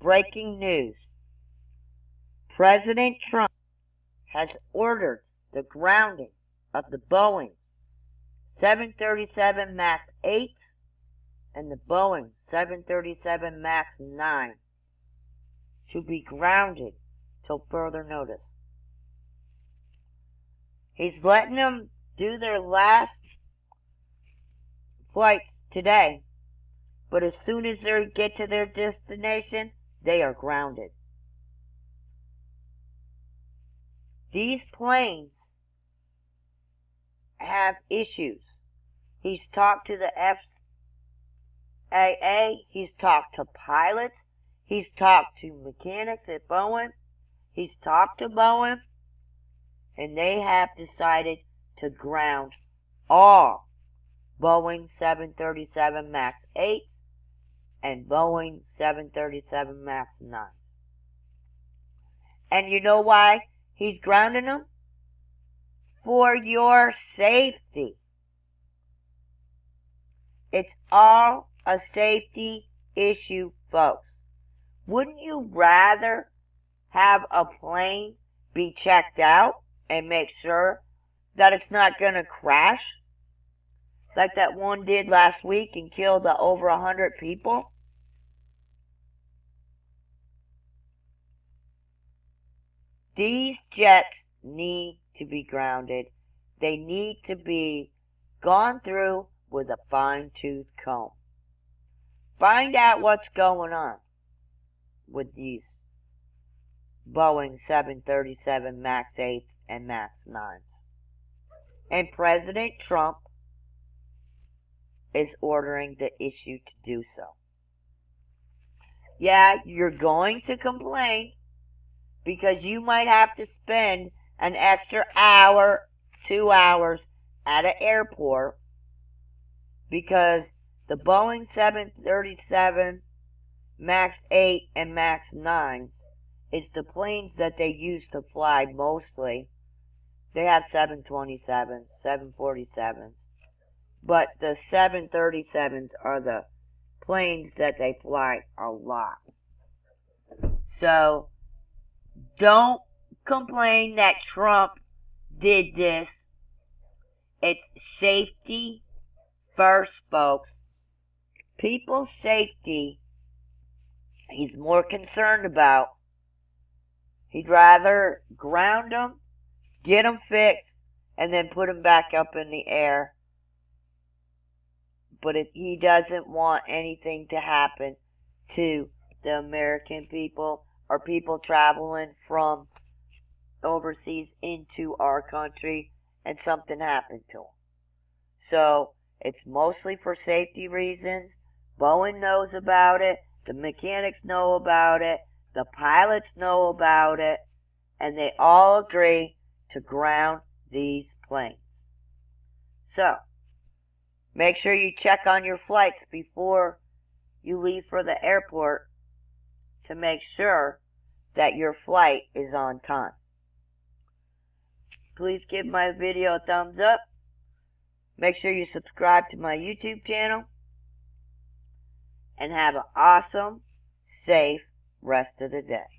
breaking news. President Trump has ordered the grounding of the Boeing 737 MAX 8's and the Boeing 737 MAX 9 to be grounded till further notice. He's letting them do their last flights today, but as soon as they get to their destination, they are grounded. These planes have issues. He's talked to the FAA, he's talked to pilots, he's talked to mechanics at Boeing, he's talked to Boeing, and they have decided to ground all Boeing 737 MAX 8's and Boeing 737 MAX 9. And you know why he's grounding them? For your safety. It's all a safety issue, folks. Wouldn't you rather have a plane be checked out and make sure that it's not going to crash like that one did last week and killed over 100 people? These jets need to be grounded. They need to be gone through with a fine-tooth comb. Find out what's going on with these Boeing 737 MAX 8's and MAX 9's. And President Trump is ordering the issue to do so. Yeah, you're going to complain because you might have to spend an extra hour, 2 hours at an airport because the Boeing 737 MAX 8 and MAX 9s is the planes that they use to fly mostly. They have 727s, 747s, but the 737s are the planes that they fly a lot. So, don't complain that Trump did this. It's safety first, folks. People's safety he's more concerned about. He'd rather ground them, get them fixed, and then put them back up in the air. But he doesn't want anything to happen to the American people or people traveling from overseas into our country and something happened to them. So it's mostly for safety reasons. Boeing knows about it. The mechanics know about it. The pilots know about it. And they all agree to ground these planes. So, make sure you check on your flights before you leave for the airport to make sure that your flight is on time. Please give my video a thumbs up. Make sure you subscribe to my YouTube channel. And have an awesome, safe rest of the day.